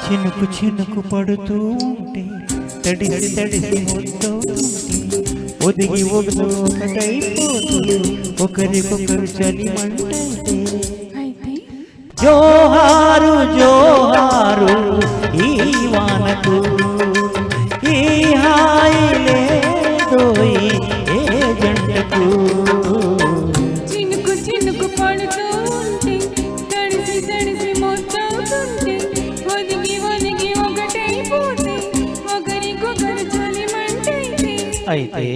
చినుకు చినుకు పడుతూ ఉంటే తడిసి తడిసి మొత్తవుతుంటే ఒదిగి ఒడుతూ ఒకటైపోతూ ఒకరికొకరు చలిమంటే జోహారు జోహారు ఈ వానకు ఈ హాయి లేదోయ్ ఏ జంటకు చినుకు చినుకు పడుతూ ఉంటే తడిసి తడిసి మొత్తవుతుంటే ఒదిగి ఒదిగి ఒకటైపోతే ఒకరికొకరు చలిమంటే అయితే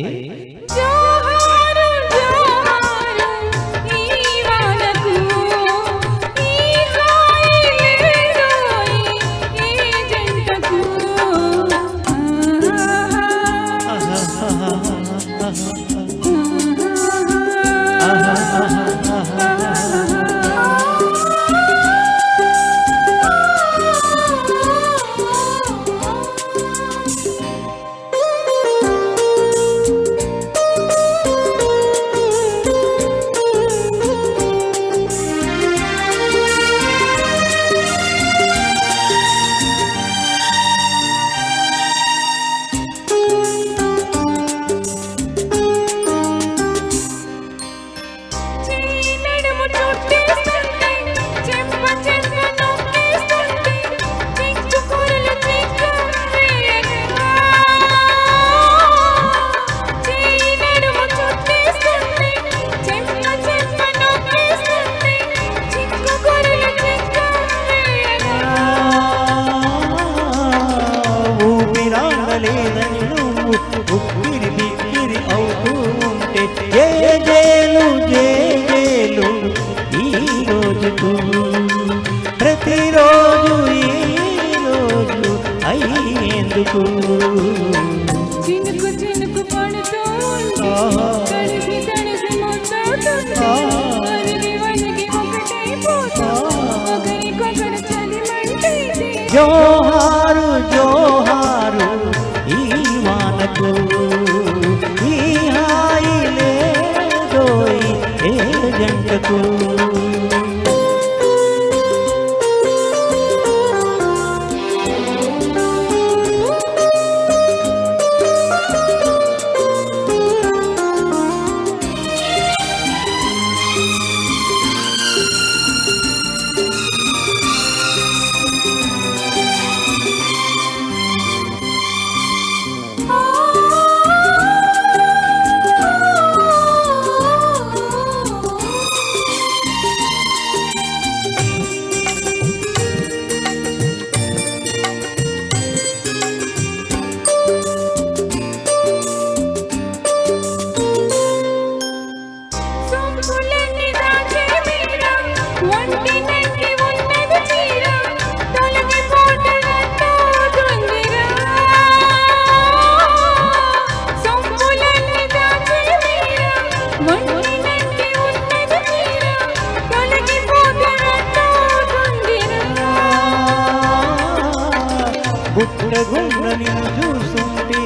జోహారు జోహారు ఈ వానకు ఈ హాయి లేదోయ్ ఏ జంటకు ఉక్కిరి బిక్కిరి అవుతూ ఉంటే జేజేలు జేజేలు ఈ రోజుకు ప్రతిరోజు ఈ రోజు అయ్యేందుకు చినుకు చినుకు పడుతూ ఉంటే తడిసి తడిసి మొత్తవుతుంటే ఒదిగి ఒదిగి ఒకటైపోతే ఒకరికొకరు చలిమంటే జోహారు జోహారు ఈ వానకు ఈ హాయి లేదోయ్ ఏ జంటకు గుట్ట గుండ నిన్ను చూస్తుంటే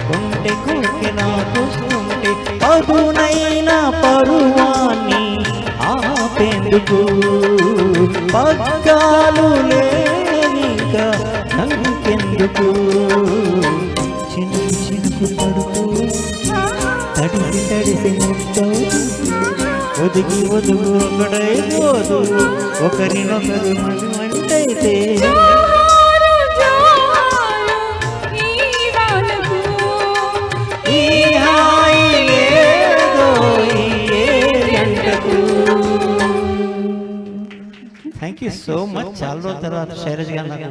గుంటె గుంటె నాకొస్తుంటే పదునైన పరువాన్ని ఆపేందుకు పగ్గాలు లేనిక నంకెందుకు చినుకు చినుకు పడుతూ తడిసి తడిసి ముట్టో ఒదిగి ఒదుగు ఒకడైపోదు ఒకరినొకరు మనమంటైతే థ్యాంక్ యూ సో మచ్. చాలా రోజుల తర్వాత శైలజ్ గారు నాకు